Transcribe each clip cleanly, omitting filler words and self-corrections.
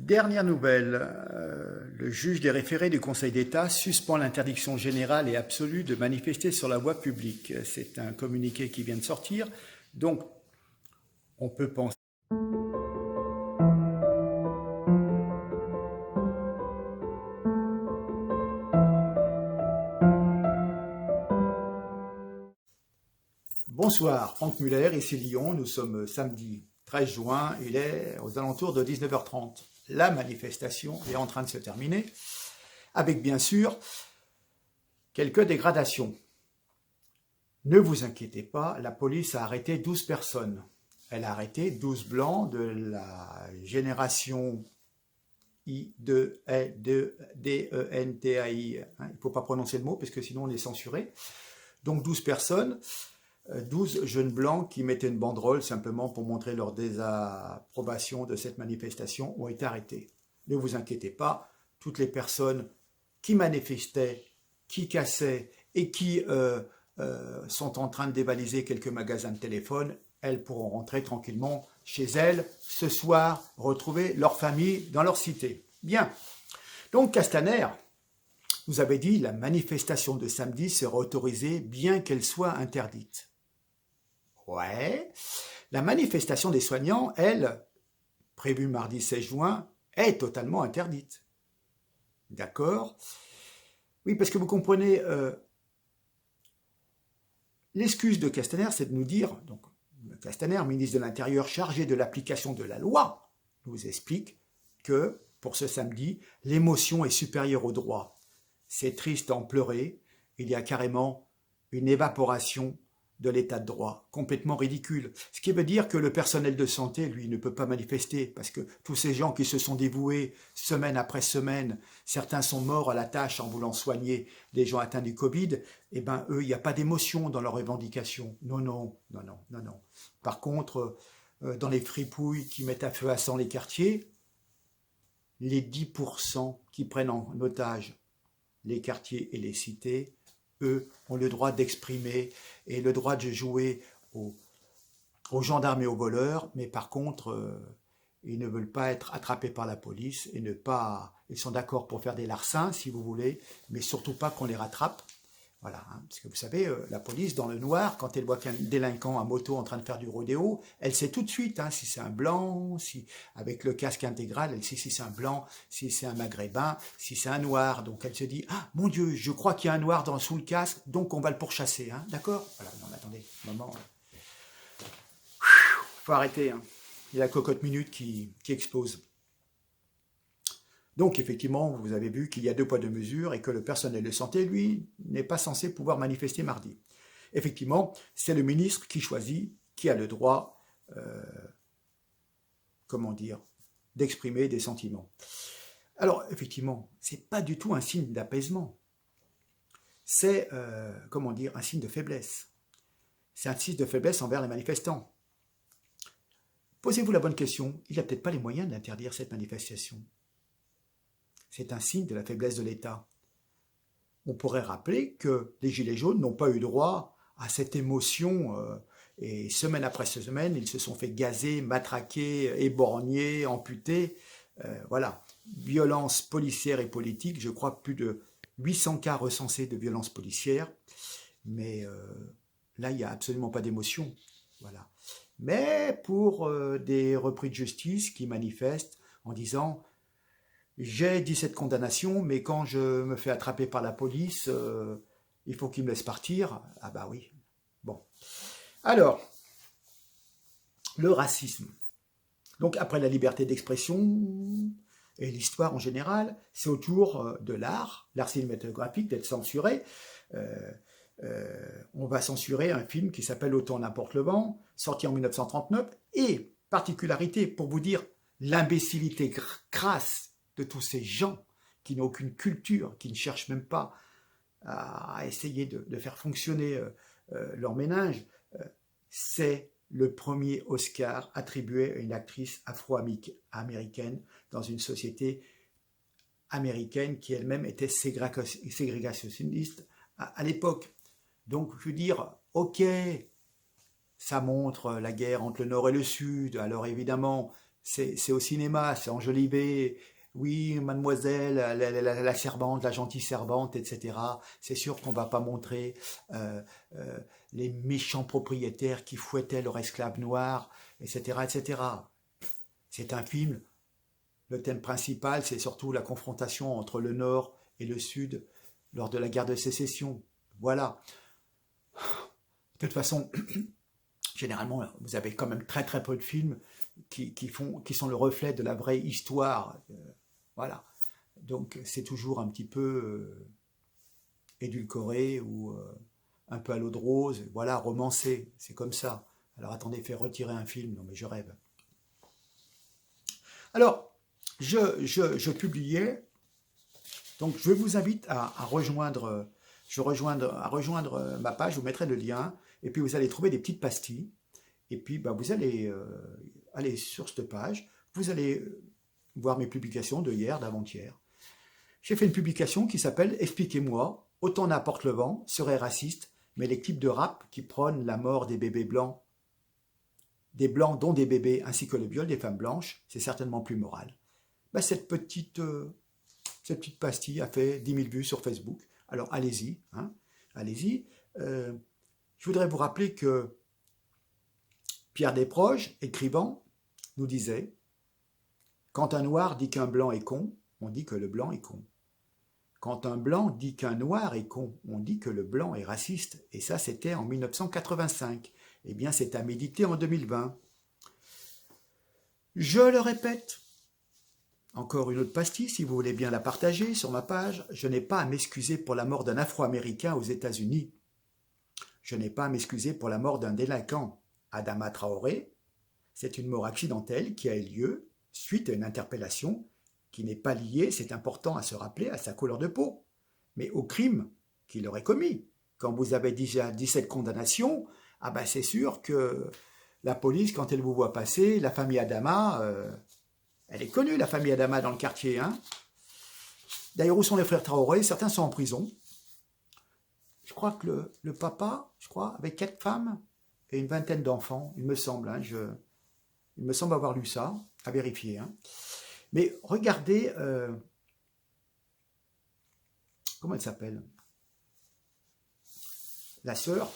Dernière nouvelle, le juge des référés du Conseil d'État suspend l'interdiction générale et absolue de manifester sur la voie publique. C'est un communiqué qui vient de sortir, donc on peut penser... Bonsoir, Franck Muller, ici Lyon, nous sommes samedi 13 juin, il est aux alentours de 19h30. La manifestation est en train de se terminer, avec bien sûr quelques dégradations. Ne vous inquiétez pas, la police a arrêté 12 personnes. Elle a arrêté 12 blancs de la génération I2DENTAI. Il ne faut pas prononcer le mot parce que sinon on est censuré. Donc 12 personnes, 12 jeunes blancs qui mettaient une banderole simplement pour montrer leur désapprobation de cette manifestation ont été arrêtés. Ne vous inquiétez pas, toutes les personnes qui manifestaient, qui cassaient et qui sont en train de dévaliser quelques magasins de téléphone, elles pourront rentrer tranquillement chez elles ce soir, retrouver leur famille dans leur cité. Bien. Donc Castaner nous avait dit la manifestation de samedi serait autorisée bien qu'elle soit interdite. Ouais. La manifestation des soignants, elle, prévue mardi 16 juin, est totalement interdite. D'accord? Oui, parce que vous comprenez, l'excuse de Castaner, c'est de nous dire, donc Castaner, ministre de l'Intérieur chargé de l'application de la loi, nous explique que pour ce samedi, l'émotion est supérieure au droit. C'est triste à en pleurer, il y a carrément une évaporation de l'état de droit, complètement ridicule. Ce qui veut dire que le personnel de santé, lui, ne peut pas manifester, parce que tous ces gens qui se sont dévoués semaine après semaine, certains sont morts à la tâche en voulant soigner les gens atteints du Covid, eh bien, eux, il n'y a pas d'émotion dans leurs revendications. Non, non, non, non, non, non. Par contre, dans les fripouilles qui mettent à feu à sang les quartiers, les 10% qui prennent en otage les quartiers et les cités, eux ont le droit d'exprimer et le droit de jouer aux gendarmes et aux voleurs, mais par contre, ils ne veulent pas être attrapés par la police et ne pas. Ils sont d'accord pour faire des larcins, si vous voulez, mais surtout pas qu'on les rattrape. Voilà, hein, parce que vous savez, la police, dans le noir, quand elle voit qu'un délinquant à moto en train de faire du rodéo, elle sait tout de suite hein, si c'est un blanc, si avec le casque intégral, elle sait si c'est un blanc, si c'est un maghrébin, si c'est un noir. Donc elle se dit, ah mon Dieu, je crois qu'il y a un noir sous le casque, donc on va le pourchasser, hein, d'accord? Voilà, non, mais attendez, moment. Faut arrêter, hein. Il y a la cocotte minute qui explose. Donc, effectivement, vous avez vu qu'il y a 2 poids 2 mesures et que le personnel de santé, lui, n'est pas censé pouvoir manifester mardi. Effectivement, c'est le ministre qui choisit, qui a le droit, comment dire, d'exprimer des sentiments. Alors, effectivement, ce n'est pas du tout un signe d'apaisement. C'est, comment dire, un signe de faiblesse. C'est un signe de faiblesse envers les manifestants. Posez-vous la bonne question, il n'a peut-être pas les moyens d'interdire cette manifestation. C'est un signe de la faiblesse de l'État. On pourrait rappeler que les Gilets jaunes n'ont pas eu droit à cette émotion et semaine après semaine, ils se sont fait gazer, matraquer, éborgner, amputer. Voilà, violence policière et politique, je crois plus de 800 cas recensés de violences policières, mais là, il n'y a absolument pas d'émotion. Voilà. Mais pour des repris de justice qui manifestent en disant j'ai 17 condamnations, mais quand je me fais attraper par la police, il faut qu'ils me laissent partir. Ah bah oui. Bon. Alors, le racisme. Donc après la liberté d'expression et l'histoire en général, c'est au tour de l'art cinématographique d'être censuré. On va censurer un film qui s'appelle Autant n'importe le vent, sorti en 1939, et particularité pour vous dire l'imbécilité crasse de tous ces gens qui n'ont aucune culture, qui ne cherchent même pas à essayer de faire fonctionner leur ménage, c'est le premier Oscar attribué à une actrice afro-américaine dans une société américaine qui elle-même était ségrégationniste à l'époque. Donc, je veux dire, ok, ça montre la guerre entre le Nord et le Sud, alors évidemment, c'est au cinéma, c'est enjolivé. Oui, mademoiselle, la servante, la gentille servante, etc. C'est sûr qu'on va pas montrer euh, euh, les méchants propriétaires qui fouettaient leurs esclaves noirs, etc., etc. C'est un film, le thème principal, c'est surtout la confrontation entre le Nord et le Sud lors de la guerre de sécession. Voilà. De toute façon, généralement, vous avez quand même très très peu de films qui sont le reflet de la vraie histoire. Voilà. Donc c'est toujours un petit peu édulcoré ou un peu à l'eau de rose, voilà, romancé, c'est comme ça. Alors attendez, fais retirer un film, non mais je rêve. Alors, je publiais, donc je vous invite à rejoindre, à rejoindre ma page, je vous mettrai le lien, et puis vous allez trouver des petites pastilles, et puis bah, vous allez aller sur cette page, vous allez voir mes publications de hier, d'avant-hier. J'ai fait une publication qui s'appelle Expliquez-moi, autant n'importe le vent serait raciste, mais les clips de rap qui prônent la mort des bébés blancs, des blancs dont des bébés, ainsi que le viol des femmes blanches, c'est certainement plus moral. Bah, cette petite pastille a fait 10 000 vues sur Facebook. Alors allez-y, hein, allez-y. Je voudrais vous rappeler que Pierre Desproges, écrivant, nous disait « Quand un noir dit qu'un blanc est con, on dit que le blanc est con. Quand un blanc dit qu'un noir est con, on dit que le blanc est raciste. » Et ça, c'était en 1985. Eh bien, c'est à méditer en 2020. Je le répète, encore une autre pastille, si vous voulez bien la partager sur ma page. Je n'ai pas à m'excuser pour la mort d'un Afro-Américain aux États-Unis. Je n'ai pas à m'excuser pour la mort d'un délinquant. Adama Traoré, c'est une mort accidentelle qui a eu lieu suite à une interpellation qui n'est pas liée, c'est important à se rappeler, à sa couleur de peau, mais au crime qu'il aurait commis. Quand vous avez déjà 17 condamnations, ah ben c'est sûr que la police, quand elle vous voit passer, la famille Adama, elle est connue, la famille Adama, dans le quartier. Hein. D'ailleurs, où sont les frères Traoré? Certains sont en prison. Je crois que le papa, avec 4 femmes et une vingtaine d'enfants, il me semble. Hein, il me semble avoir lu ça, à vérifier. Hein. Mais regardez, comment elle s'appelle? La sœur.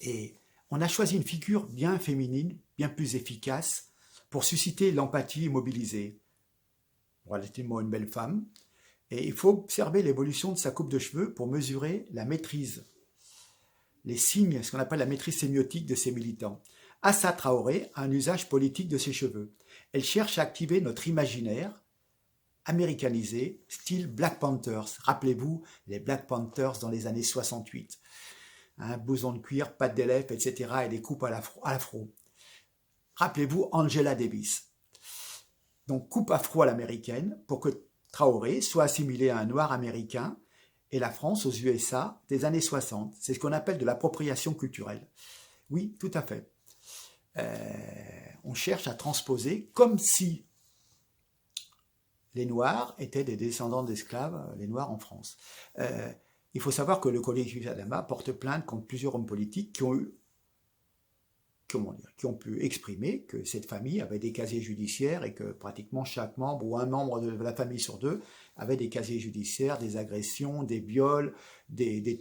Et on a choisi une figure bien féminine, bien plus efficace, pour susciter l'empathie et mobiliser. Relativement une belle femme. Et il faut observer l'évolution de sa coupe de cheveux pour mesurer la maîtrise, les signes, ce qu'on appelle la maîtrise sémiotique de ses militants. Assa Traoré a un usage politique de ses cheveux. Elle cherche à activer notre imaginaire américanisé, style Black Panthers. Rappelez-vous les Black Panthers dans les années 68. Hein, blouson de cuir, pattes d'élève, etc. et des coupes à l'afro. Rappelez-vous Angela Davis. Donc coupe afro à l'américaine pour que Traoré soit assimilé à un noir américain et la France aux USA des années 60. C'est ce qu'on appelle de l'appropriation culturelle. Oui, tout à fait. On cherche à transposer comme si les Noirs étaient des descendants d'esclaves, les Noirs en France. Il faut savoir que le collectif Adama porte plainte contre plusieurs hommes politiques qui ont pu exprimer que cette famille avait des casiers judiciaires et que pratiquement chaque membre ou un membre de la famille sur deux avait des casiers judiciaires, des agressions, des viols, des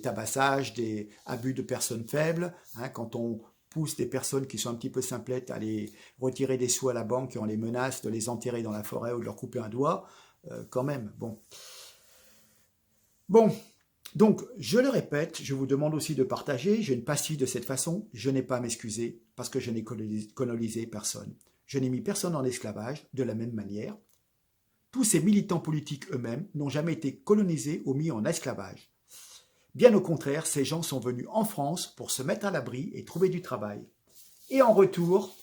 tabassages, des abus de personnes faibles. Hein, quand on pousse des personnes qui sont un petit peu simplettes à aller retirer des sous à la banque et on les menace de les enterrer dans la forêt ou de leur couper un doigt, quand même, bon. Bon, donc, je le répète, je vous demande aussi de partager, j'ai une pastille de cette façon, je n'ai pas à m'excuser parce que je n'ai colonisé personne. Je n'ai mis personne en esclavage de la même manière. Tous ces militants politiques eux-mêmes n'ont jamais été colonisés ou mis en esclavage. Bien au contraire, ces gens sont venus en France pour se mettre à l'abri et trouver du travail. Et en retour,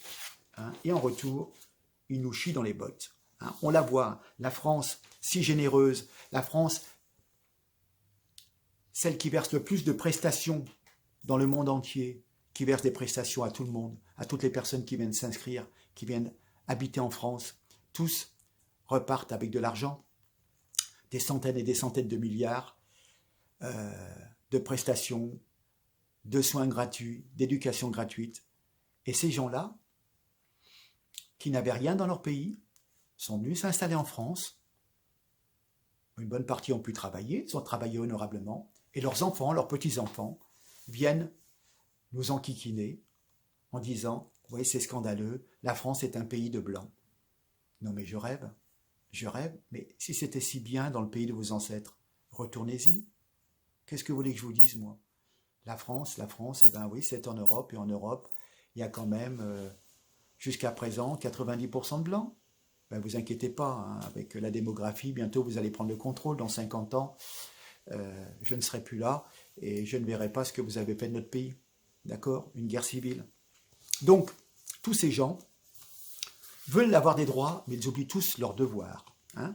ils nous chient dans les bottes. Hein, on la voit, la France si généreuse, la France, celle qui verse le plus de prestations dans le monde entier, qui verse des prestations à tout le monde, à toutes les personnes qui viennent s'inscrire, qui viennent habiter en France, tous repartent avec de l'argent, des centaines et des centaines de milliards de prestations, de soins gratuits, d'éducation gratuite. Et ces gens-là, qui n'avaient rien dans leur pays, sont venus s'installer en France. Une bonne partie ont pu travailler, ils ont travaillé honorablement, et leurs enfants, leurs petits-enfants, viennent nous enquiquiner en disant « Oui, c'est scandaleux, la France est un pays de blancs. » Non mais je rêve, mais si c'était si bien dans le pays de vos ancêtres, retournez-y. Qu'est-ce que vous voulez que je vous dise, moi? La France, eh ben oui, c'est en Europe, et en Europe, il y a quand même, jusqu'à présent, 90% de blancs. Ben, vous inquiétez pas, hein, avec la démographie, bientôt vous allez prendre le contrôle, dans 50 ans, je ne serai plus là, et je ne verrai pas ce que vous avez fait de notre pays. D'accord? Une guerre civile. Donc, tous ces gens veulent avoir des droits, mais ils oublient tous leurs devoirs. Hein.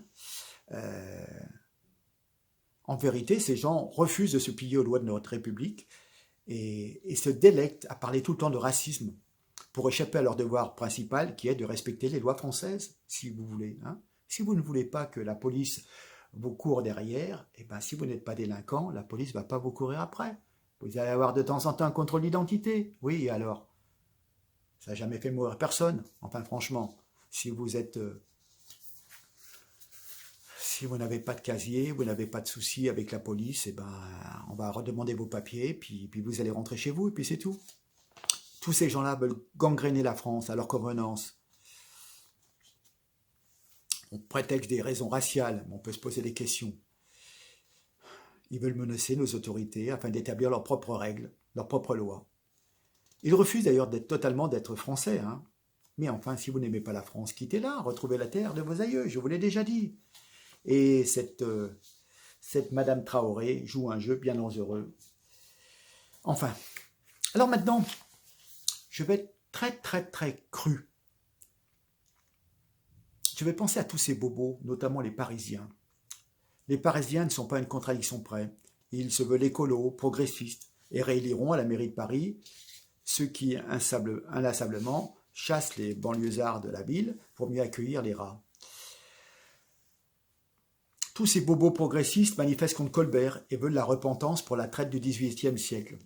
En vérité, ces gens refusent de se plier aux lois de notre République et se délectent à parler tout le temps de racisme pour échapper à leur devoir principal qui est de respecter les lois françaises, si vous voulez. Hein. Si vous ne voulez pas que la police vous court derrière, et ben si vous n'êtes pas délinquant, la police ne va pas vous courir après. Vous allez avoir de temps en temps un contrôle d'identité. Oui, alors, ça n'a jamais fait mourir personne. Enfin, franchement, si vous êtes... si vous n'avez pas de casier, vous n'avez pas de soucis avec la police, eh ben, on va redemander vos papiers, puis vous allez rentrer chez vous, et puis c'est tout. Tous ces gens-là veulent gangréner la France à leur convenance. On prétexte des raisons raciales, mais on peut se poser des questions. Ils veulent menacer nos autorités afin d'établir leurs propres règles, leurs propres lois. Ils refusent d'ailleurs totalement d'être français. Hein. Mais enfin, si vous n'aimez pas la France, quittez-la, retrouvez la terre de vos aïeux, je vous l'ai déjà dit. Et cette Madame Traoré joue un jeu bien dangereux. Enfin, alors maintenant, je vais être très cru. Je vais penser à tous ces bobos, notamment les Parisiens. Les Parisiens ne sont pas une contradiction près. Ils se veulent écolos, progressistes, et rééliront à la mairie de Paris ceux qui, inlassablement, chassent les banlieusards de la ville pour mieux accueillir les rats. Tous ces bobos progressistes manifestent contre Colbert et veulent la repentance pour la traite du XVIIIe siècle.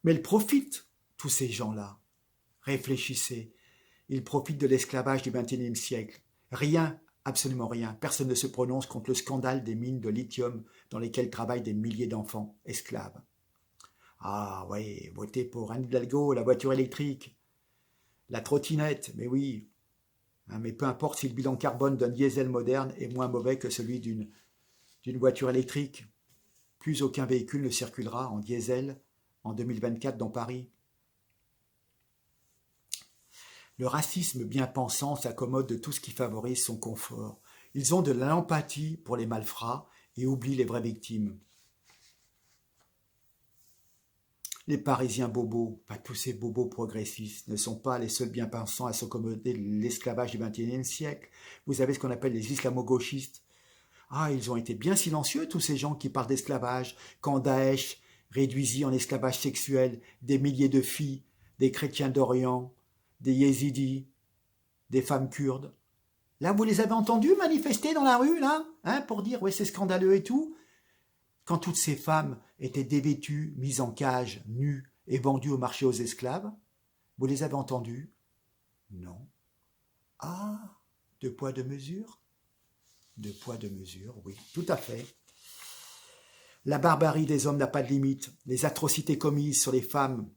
Mais ils profitent, tous ces gens-là. Réfléchissez. Ils profitent de l'esclavage du XXIe siècle. Rien, absolument rien. Personne ne se prononce contre le scandale des mines de lithium dans lesquelles travaillent des milliers d'enfants esclaves. Ah oui, votez pour Anne Hidalgo, la voiture électrique. La trottinette, mais oui. Mais peu importe si le bilan carbone d'un diesel moderne est moins mauvais que celui d'une voiture électrique. Plus aucun véhicule ne circulera en diesel en 2024 dans Paris. Le racisme bien pensant s'accommode de tout ce qui favorise son confort. Ils ont de l'empathie pour les malfrats et oublient les vraies victimes. Les Parisiens bobos, pas tous ces bobos progressistes, ne sont pas les seuls bien-pensants à s'accommoder de l'esclavage du XXIe siècle. Vous avez ce qu'on appelle les islamo-gauchistes. Ah, ils ont été bien silencieux, tous ces gens qui parlent d'esclavage, quand Daesh réduisit en esclavage sexuel des milliers de filles, des chrétiens d'Orient, des yézidis, des femmes kurdes. Là, vous les avez entendus manifester dans la rue, là, hein, pour dire, ouais, c'est scandaleux et tout. Quand toutes ces femmes étaient dévêtues, mises en cage, nues et vendues au marché aux esclaves, vous les avez entendus? Non. Ah, deux poids, deux mesures? Deux poids, deux mesures, oui, tout à fait. La barbarie des hommes n'a pas de limite. Les atrocités commises sur les femmes,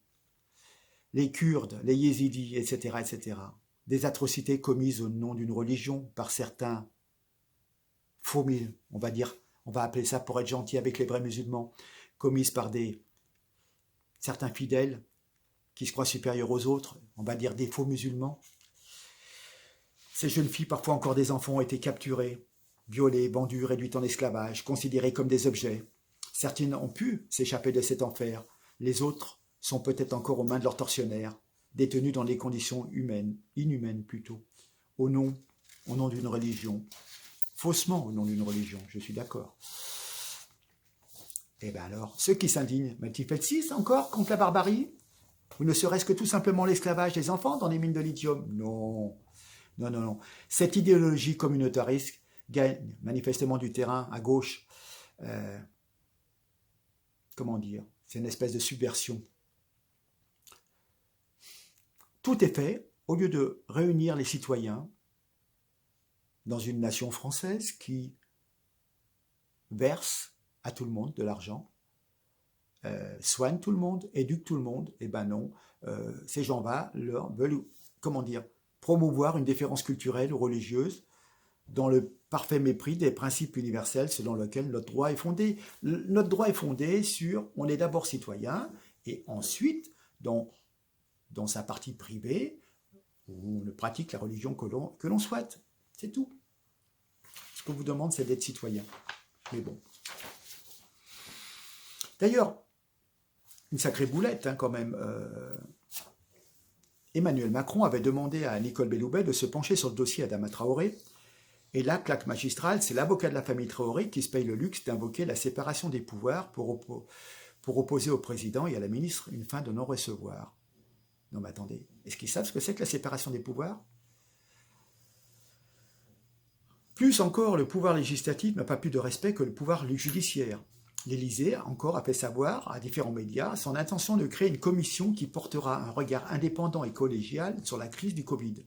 les Kurdes, les Yézidis, etc., etc. Des atrocités commises au nom d'une religion par certains faux, on va dire, on va appeler ça pour être gentil avec les vrais musulmans, commises par certains fidèles qui se croient supérieurs aux autres, on va dire des faux musulmans. Ces jeunes filles, parfois encore des enfants, ont été capturées, violées, vendues, réduites en esclavage, considérées comme des objets. Certaines ont pu s'échapper de cet enfer, les autres sont peut-être encore aux mains de leurs tortionnaires, détenus dans des conditions inhumaines plutôt, au nom d'une religion. Faussement au nom d'une religion, je suis d'accord. Et bien alors, ceux qui s'indignent, ils font 6 encore contre la barbarie? Ou ne serait-ce que tout simplement l'esclavage des enfants dans les mines de lithium? Non, non, non, non. Cette idéologie communautariste gagne manifestement du terrain à gauche. Comment dire? C'est une espèce de subversion. Tout est fait au lieu de réunir les citoyens dans une nation française qui verse à tout le monde de l'argent, soigne tout le monde, éduque tout le monde, et ben non, ces gens-là veulent, comment dire, promouvoir une différence culturelle ou religieuse dans le parfait mépris des principes universels selon lesquels notre droit est fondé. Notre droit est fondé sur, on est d'abord citoyen, et ensuite, dans sa partie privée, on pratique la religion que l'on souhaite. C'est tout. Ce qu'on vous demande, c'est d'être citoyen. Mais bon. D'ailleurs, une sacrée boulette, hein, quand même. Emmanuel Macron avait demandé à Nicole Belloubet de se pencher sur le dossier Adama Traoré. Et là, claque magistrale, c'est l'avocat de la famille Traoré qui se paye le luxe d'invoquer la séparation des pouvoirs pour opposer au président et à la ministre une fin de non-recevoir. Non mais attendez, est-ce qu'ils savent ce que c'est que la séparation des pouvoirs? Plus encore, le pouvoir législatif n'a pas plus de respect que le pouvoir judiciaire. L'Élysée, encore, a fait savoir à différents médias son intention de créer une commission qui portera un regard indépendant et collégial sur la crise du Covid.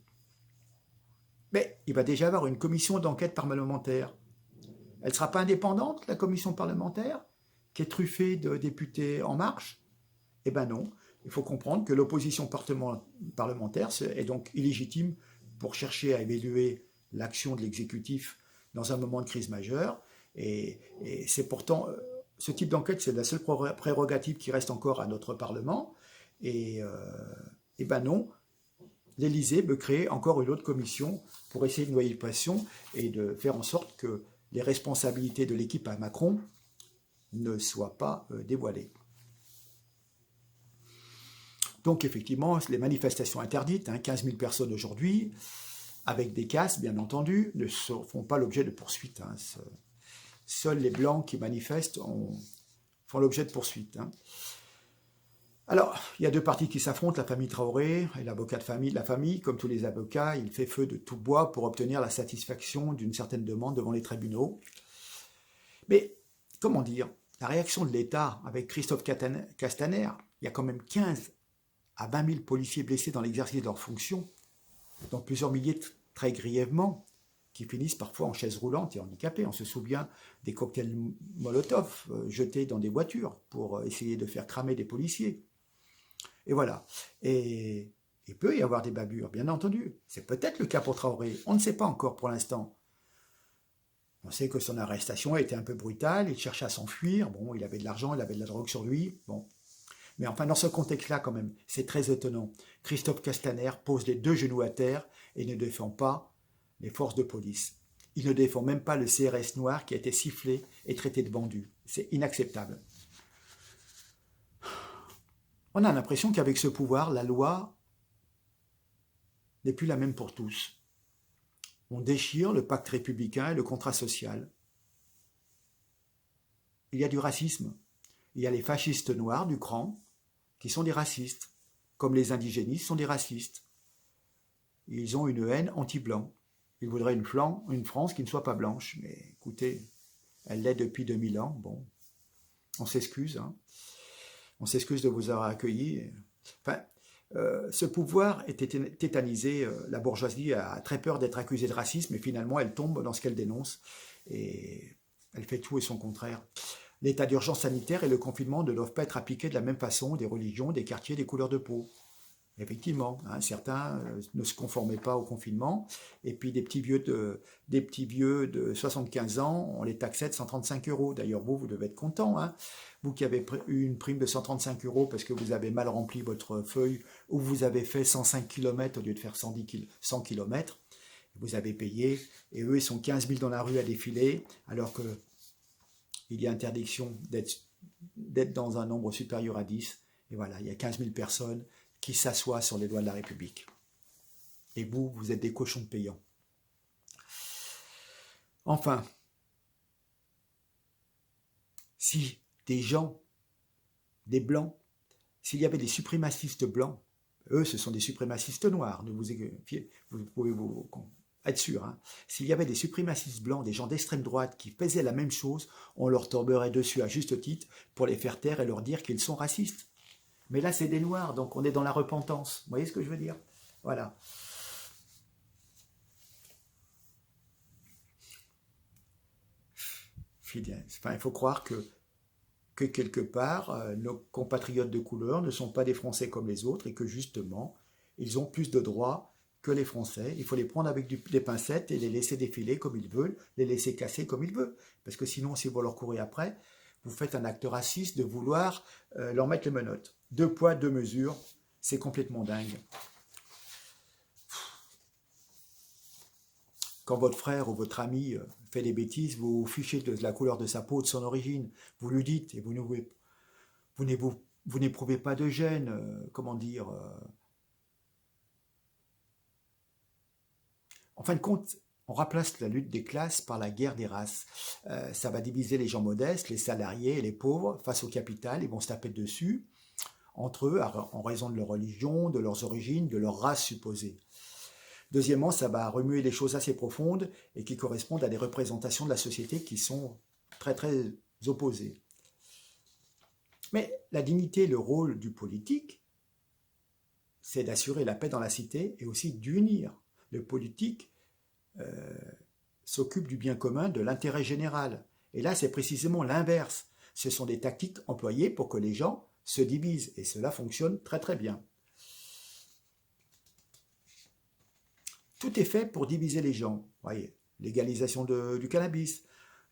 Mais il va déjà y avoir une commission d'enquête parlementaire. Elle ne sera pas indépendante, la commission parlementaire, qui est truffée de députés En Marche? Eh bien non, il faut comprendre que l'opposition parlementaire est donc illégitime pour chercher à évaluer l'action de l'exécutif dans un moment de crise majeure. Et c'est pourtant, ce type d'enquête, c'est la seule prérogative qui reste encore à notre Parlement. Et ben non, l'Élysée veut créer encore une autre commission pour essayer de noyer le poisson et de faire en sorte que les responsabilités de l'équipe à Macron ne soient pas dévoilées. Donc effectivement, les manifestations interdites, 15 000 personnes aujourd'hui, avec des casques bien entendu, ne font pas l'objet de poursuites. Seuls les blancs qui manifestent font l'objet de poursuites. Alors, il y a deux partis qui s'affrontent, la famille Traoré et l'avocat de la famille. Comme tous les avocats, il fait feu de tout bois pour obtenir la satisfaction d'une certaine demande devant les tribunaux. Mais, comment dire, la réaction de l'État avec Christophe Castaner, il y a quand même 15 à 20 000 policiers blessés dans l'exercice de leurs fonctions, dont plusieurs milliers très grièvement, qui finissent parfois en chaise roulante et handicapés. On se souvient des cocktails Molotov jetés dans des voitures pour essayer de faire cramer des policiers. Et voilà. Et il peut y avoir des bavures, bien entendu. C'est peut-être le cas pour Traoré. On ne sait pas encore pour l'instant. On sait que son arrestation a été un peu brutale. Il cherchait à s'enfuir. Bon, il avait de l'argent, il avait de la drogue sur lui. Bon. Mais enfin, dans ce contexte-là, quand même, c'est très étonnant. Christophe Castaner pose les deux genoux à terre et ne défend pas les forces de police. Il ne défend même pas le CRS noir qui a été sifflé et traité de bandu. C'est inacceptable. On a l'impression qu'avec ce pouvoir, la loi n'est plus la même pour tous. On déchire le pacte républicain et le contrat social. Il y a du racisme. Il y a les fascistes noirs du cran qui sont des racistes, comme les indigénistes sont des racistes. Ils ont une haine anti-blanc. Ils voudraient une France qui ne soit pas blanche. Mais écoutez, elle l'est depuis 2000 ans. Bon, on s'excuse. On s'excuse de vous avoir accueillis. Enfin, ce pouvoir était tétanisé. La bourgeoisie a très peur d'être accusée de racisme, et finalement, elle tombe dans ce qu'elle dénonce. Et elle fait tout et son contraire. L'état d'urgence sanitaire et le confinement ne doivent pas être appliqués de la même façon des religions, des quartiers, des couleurs de peau. Effectivement, certains ne se conformaient pas au confinement, et puis des petits vieux de 75 ans, on les taxait de 135 €. D'ailleurs, vous devez être content, vous qui avez eu une prime de 135 € parce que vous avez mal rempli votre feuille, ou vous avez fait 105 km au lieu de faire 100 km, vous avez payé, et eux, ils sont 15 000 dans la rue à défiler, alors qu'il y a interdiction d'être dans un nombre supérieur à 10, et voilà, il y a 15 000 personnes qui s'assoient sur les doigts de la République. Et vous êtes des cochons payants. Enfin, si des gens, des blancs, s'il y avait des suprémacistes blancs, eux, ce sont des suprémacistes noirs, vous pouvez vous être sûr, s'il y avait des suprémacistes blancs, des gens d'extrême droite qui faisaient la même chose, on leur tomberait dessus à juste titre pour les faire taire et leur dire qu'ils sont racistes. Mais là, c'est des noirs, donc on est dans la repentance. Vous voyez ce que je veux dire? Voilà. Enfin, il faut croire que quelque part, nos compatriotes de couleur ne sont pas des Français comme les autres et que justement, ils ont plus de droits que les Français. Il faut les prendre avec des pincettes et les laisser défiler comme ils veulent, les laisser casser comme ils veulent. Parce que sinon, si vous leur courez après, vous faites un acte raciste de vouloir leur mettre les menottes. Deux poids, deux mesures, c'est complètement dingue. Quand votre frère ou votre ami fait des bêtises, vous vous fichez de la couleur de sa peau, de son origine. Vous lui dites et vous n'éprouvez pas de gêne, comment dire. En fin de compte, on remplace la lutte des classes par la guerre des races. Ça va diviser les gens modestes, les salariés et les pauvres face au capital. Ils vont se taper dessus entre eux en raison de leur religion, de leurs origines, de leur race supposée. Deuxièmement, ça va remuer des choses assez profondes et qui correspondent à des représentations de la société qui sont très très opposées. Mais la dignité et le rôle du politique, c'est d'assurer la paix dans la cité et aussi d'unir. Le politique s'occupe du bien commun, de l'intérêt général. Et là, c'est précisément l'inverse. Ce sont des tactiques employées pour que les gens se divisent. Et cela fonctionne très très bien. Tout est fait pour diviser les gens. Voyez, légalisation du cannabis,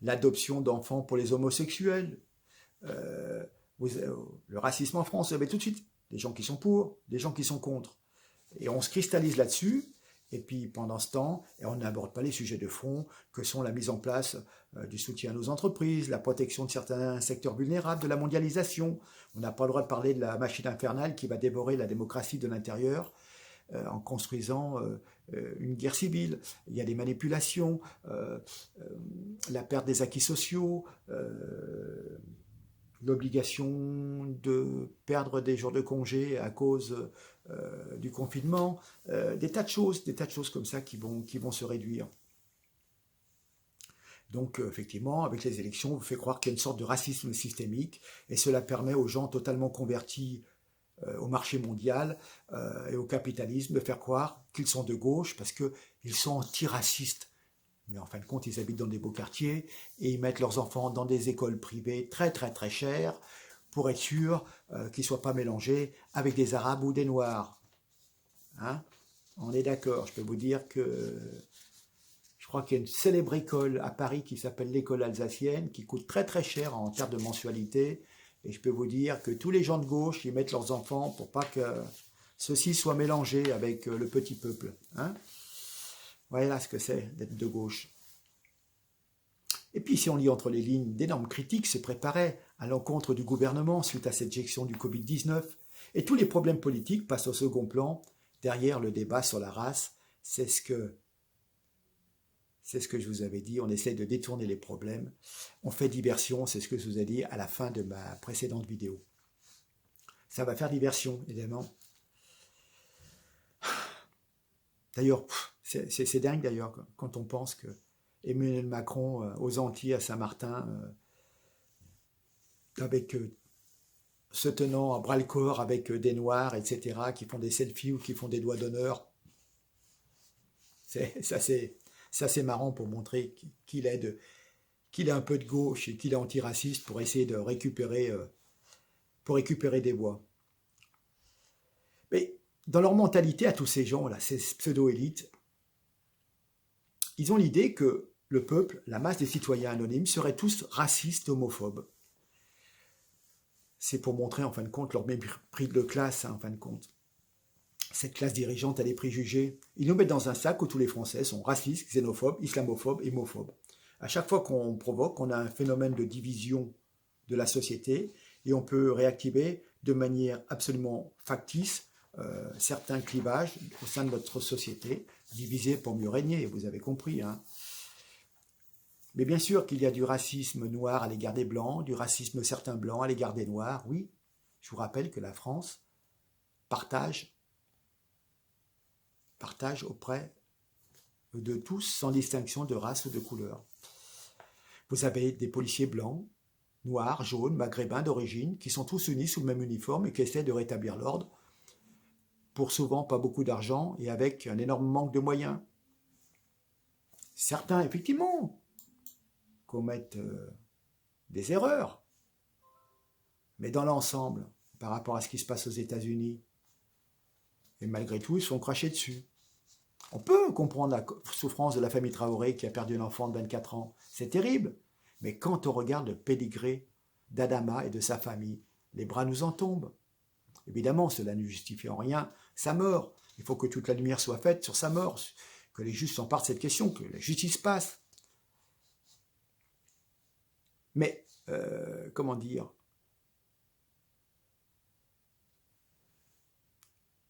l'adoption d'enfants pour les homosexuels, le racisme en France, vous avez tout de suite des gens qui sont pour, des gens qui sont contre. Et on se cristallise là-dessus, et puis pendant ce temps, et on n'aborde pas les sujets de fond, que sont la mise en place du soutien à nos entreprises, la protection de certains secteurs vulnérables, de la mondialisation. On n'a pas le droit de parler de la machine infernale qui va dévorer la démocratie de l'intérieur en construisant une guerre civile. Il y a des manipulations, la perte des acquis sociaux, l'obligation de perdre des jours de congé à cause du confinement, des tas de choses comme ça qui vont se réduire. Donc effectivement, avec les élections, on vous fait croire qu'il y a une sorte de racisme systémique et cela permet aux gens totalement convertis au marché mondial et au capitalisme de faire croire qu'ils sont de gauche parce qu'ils sont antiracistes. Mais en fin de compte, ils habitent dans des beaux quartiers et ils mettent leurs enfants dans des écoles privées très très très chères pour être sûr qu'ils ne soient pas mélangés avec des Arabes ou des Noirs. Hein? On est d'accord, je peux vous dire que je crois qu'il y a une célèbre école à Paris qui s'appelle l'école alsacienne qui coûte très très cher en termes de mensualité. Et je peux vous dire que tous les gens de gauche, ils mettent leurs enfants pour pas que ceux-ci soient mélangés avec le petit peuple. Hein? Voilà ce que c'est d'être de gauche. Et puis si on lit entre les lignes, d'énormes critiques se préparaient à l'encontre du gouvernement suite à cette gestion du Covid-19. Et tous les problèmes politiques passent au second plan derrière le débat sur la race. C'est ce que je vous avais dit, on essaie de détourner les problèmes. On fait diversion, c'est ce que je vous ai dit à la fin de ma précédente vidéo. Ça va faire diversion, évidemment. D'ailleurs, c'est dingue d'ailleurs, quand on pense que Emmanuel Macron, aux Antilles, à Saint-Martin, avec se tenant à bras-le-corps avec des Noirs, etc., qui font des selfies ou qui font des doigts d'honneur. C'est assez marrant pour montrer qu'il est un peu de gauche et qu'il est antiraciste pour essayer de récupérer des voix. Mais dans leur mentalité à tous ces gens-là, ces pseudo-élites, ils ont l'idée que le peuple, la masse des citoyens anonymes, seraient tous racistes, homophobes. C'est pour montrer en fin de compte leur mépris de classe, en fin de compte. Cette classe dirigeante a des préjugés. Ils nous mettent dans un sac où tous les Français sont racistes, xénophobes, islamophobes et homophobes. À chaque fois qu'on provoque, on a un phénomène de division de la société et on peut réactiver de manière absolument factice certains clivages au sein de notre société, divisés pour mieux régner, vous avez compris. Hein. Mais bien sûr qu'il y a du racisme noir à l'égard des Blancs, du racisme de certains Blancs à l'égard des Noirs, oui. Je vous rappelle que la France partage auprès de tous, sans distinction de race ou de couleur. Vous avez des policiers blancs, noirs, jaunes, maghrébins d'origine, qui sont tous unis sous le même uniforme et qui essaient de rétablir l'ordre pour souvent pas beaucoup d'argent et avec un énorme manque de moyens. Certains, effectivement, commettent des erreurs, mais dans l'ensemble, par rapport à ce qui se passe aux États-Unis, et malgré tout, ils se font cracher dessus. On peut comprendre la souffrance de la famille Traoré qui a perdu un enfant de 24 ans. C'est terrible. Mais quand on regarde le pédigré d'Adama et de sa famille, les bras nous en tombent. Évidemment, cela ne justifie en rien sa mort. Il faut que toute la lumière soit faite sur sa mort, que les juges s'emparent de cette question, que la justice passe. Mais, comment dire,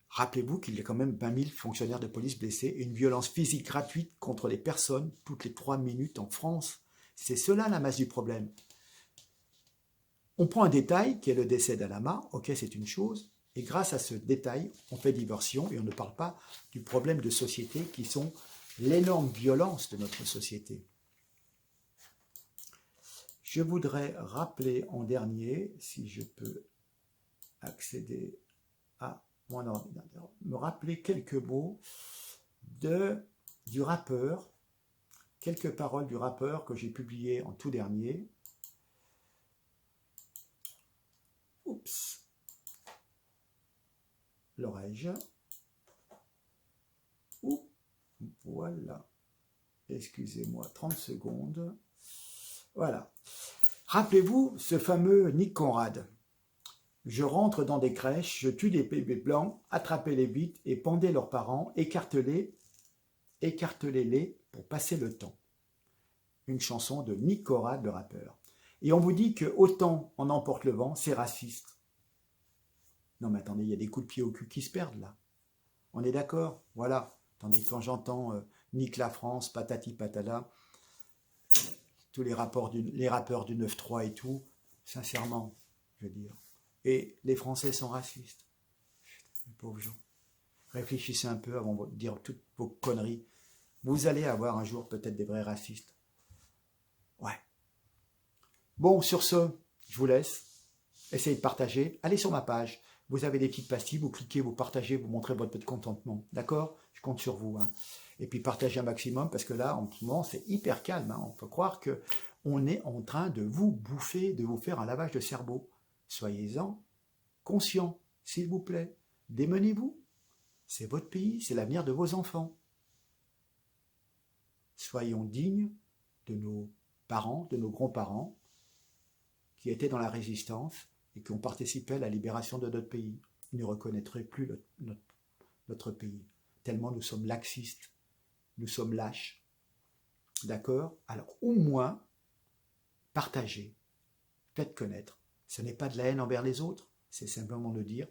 rappelez-vous qu'il y a quand même 20 000 fonctionnaires de police blessés et une violence physique gratuite contre les personnes toutes les 3 minutes en France. C'est cela la masse du problème. On prend un détail qui est le décès d'Adama, ok, c'est une chose, et grâce à ce détail, on fait diversion et on ne parle pas du problème de société qui sont l'énorme violence de notre société. Je voudrais rappeler en dernier, si je peux accéder à mon ordinateur, me rappeler quelques mots du rappeur, quelques paroles du rappeur que j'ai publié en tout dernier. Oups. L'aurais-je? Oups. Voilà. Excusez-moi, 30 secondes. Voilà. Rappelez-vous ce fameux Nick Conrad. Je rentre dans des crèches, je tue des bébés blancs, attrapez les bites et pendez leurs parents, écartelez-les pour passer le temps. Une chanson de Nick Conrad, le rappeur. Et on vous dit que autant on emporte le vent, c'est raciste. Non mais attendez, il y a des coups de pied au cul qui se perdent là. On est d'accord? Voilà. Tandis que quand j'entends Nick la France, patati patala, tous les rappeurs du 9-3 et tout, sincèrement, je veux dire. Et les Français sont racistes. Les pauvres gens. Réfléchissez un peu avant de dire toutes vos conneries. Vous allez avoir un jour peut-être des vrais racistes. Ouais. Bon, sur ce, je vous laisse. Essayez de partager. Allez sur ma page. Vous avez des petites pastilles, vous cliquez, vous partagez, vous montrez votre contentement. D'accord? Je compte sur vous. Hein. Et puis partagez un maximum parce que là, en ce moment, c'est hyper calme. Hein. On peut croire qu'on est en train de vous bouffer, de vous faire un lavage de cerveau. Soyez-en conscients, s'il vous plaît. Démenez-vous. C'est votre pays, c'est l'avenir de vos enfants. Soyons dignes de nos parents, de nos grands-parents, qui étaient dans la résistance et qui ont participé à la libération de notre pays. Ils ne reconnaîtraient plus notre pays, tellement nous sommes laxistes, nous sommes lâches. D'accord? Alors, au moins, partagez, faites connaître. Ce n'est pas de la haine envers les autres, c'est simplement de dire,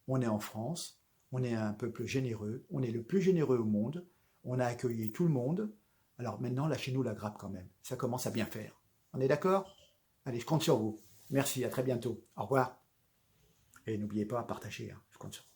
on est en France, on est un peuple généreux, on est le plus généreux au monde, on a accueilli tout le monde, alors maintenant, lâchez-nous la grappe quand même. Ça commence à bien faire. On est d'accord? Allez, je compte sur vous. Merci, à très bientôt. Au revoir. Et n'oubliez pas à partager, hein, je compte sur vous.